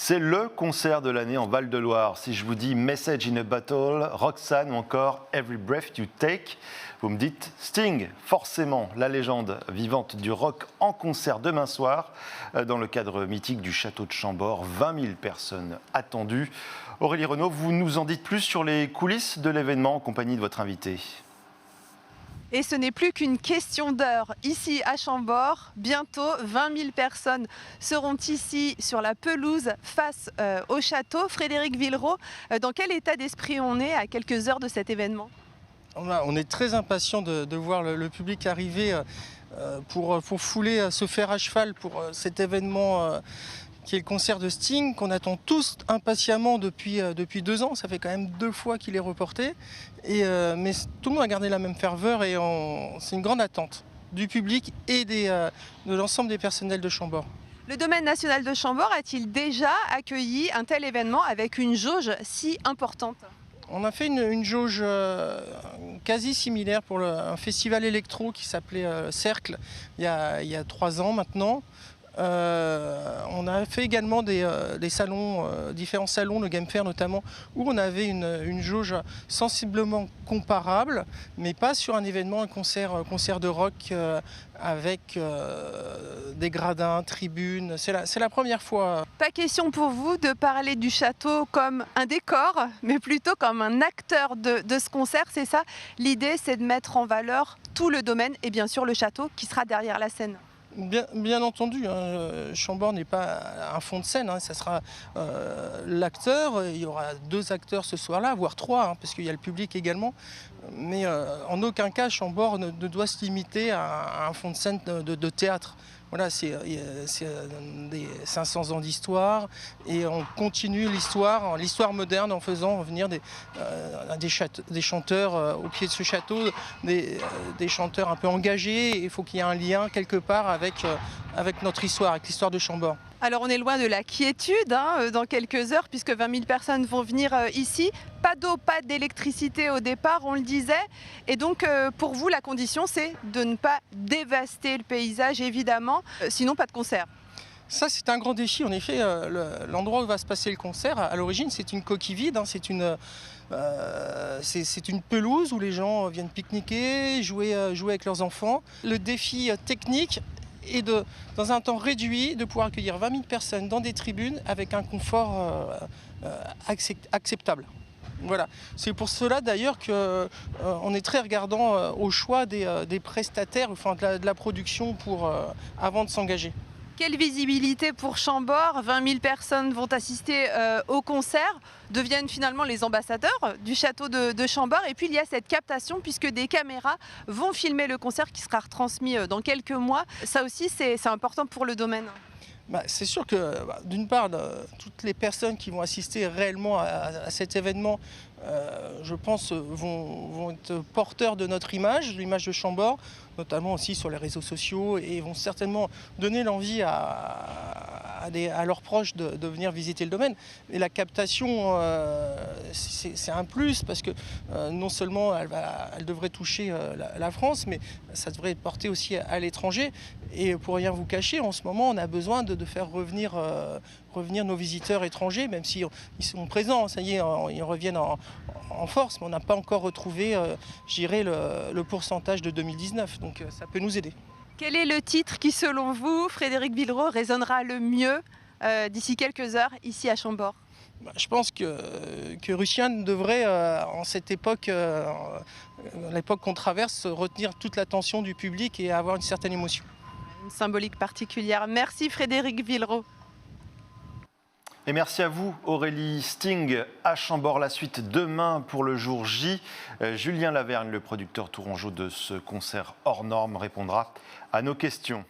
C'est le concert de l'année en Val-de-Loire. Si je vous dis Message in a Bottle, Roxane ou encore Every Breath You Take, vous me dites Sting, forcément la légende vivante du rock en concert demain soir dans le cadre mythique du château de Chambord. 20 000 personnes attendues. Aurélie Renaud, vous nous en dites plus sur les coulisses de l'événement en compagnie de votre invité. Et ce n'est plus qu'une question d'heure. Ici à Chambord, bientôt 20 000 personnes seront ici sur la pelouse face au château. Frédéric Villeroy, dans quel état d'esprit on est à quelques heures de cet événement ? On est très impatient de voir le public arriver pour fouler, se faire à cheval pour cet événement qui est le concert de Sting, qu'on attend tous impatiemment depuis 2 ans. Ça fait quand même 2 fois qu'il est reporté. Mais tout le monde a gardé la même ferveur et c'est une grande attente du public et de l'ensemble des personnels de Chambord. Le domaine national de Chambord a-t-il déjà accueilli un tel événement avec une jauge si importante ? On a fait une jauge quasi similaire pour un festival électro qui s'appelait Cercle il y a 3 ans maintenant. On a fait également des salons, différents salons, le Game Fair notamment, où on avait une jauge sensiblement comparable, mais pas sur un événement, un concert de rock avec des gradins, tribunes. C'est la première fois. Pas question pour vous de parler du château comme un décor, mais plutôt comme un acteur de ce concert, c'est ça? L'idée, c'est de mettre en valeur tout le domaine et bien sûr le château qui sera derrière la scène. Bien entendu, Chambord n'est pas un fond de scène, ça sera l'acteur. Il y aura 2 acteurs ce soir-là, voire 3, parce qu'il y a le public également. Mais en aucun cas, Chambord ne doit se limiter à un fond de scène de théâtre. Voilà, c'est 500 ans d'histoire et on continue l'histoire moderne en faisant venir des chanteurs au pied de ce château, des chanteurs un peu engagés. Il faut qu'il y ait un lien quelque part avec notre histoire, avec l'histoire de Chambord. Alors on est loin de la quiétude dans quelques heures puisque 20 000 personnes vont venir ici. Pas d'eau, pas d'électricité au départ, on le disait. Et donc pour vous, la condition, c'est de ne pas dévaster le paysage, évidemment, sinon pas de concert. Ça, c'est un grand défi. En effet, l'endroit où va se passer le concert, à l'origine, c'est une coquille vide. C'est une pelouse où les gens viennent pique-niquer, jouer avec leurs enfants. Le défi technique est dans un temps réduit, de pouvoir accueillir 20 000 personnes dans des tribunes avec un confort acceptable. Voilà. C'est pour cela d'ailleurs qu'on est très regardant au choix des prestataires, enfin de la production avant de s'engager. Quelle visibilité pour Chambord, 20 000 personnes vont assister au concert, deviennent finalement les ambassadeurs du château de Chambord. Et puis il y a cette captation puisque des caméras vont filmer le concert qui sera retransmis dans quelques mois. Ça aussi c'est important pour le domaine. C'est sûr que d'une part, toutes les personnes qui vont assister réellement à cet événement, je pense, vont être porteurs de notre image, l'image de Chambord, notamment aussi sur les réseaux sociaux, et vont certainement donner l'envie à leurs proches de venir visiter le domaine. Et la captation, c'est un plus parce que non seulement elle devrait toucher la France, mais ça devrait être porté aussi à l'étranger. Et pour rien vous cacher, en ce moment, on a besoin de faire revenir nos visiteurs étrangers, même s'ils sont présents, ça y est, ils reviennent en force, mais on n'a pas encore retrouvé, le pourcentage de 2019, donc ça peut nous aider. Quel est le titre qui, selon vous, Frédéric Villeroy, résonnera le mieux d'ici quelques heures ici à Chambord ? Je pense que Rusciane devrait, en cette époque, l'époque qu'on traverse, retenir toute l'attention du public et avoir une certaine émotion. Une symbolique particulière. Merci Frédéric Villeroy. Et merci à vous Aurélie. Sting à Chambord, la suite demain pour le jour J. Julien Lavergne, le producteur tourangeau de ce concert hors norme, répondra à nos questions.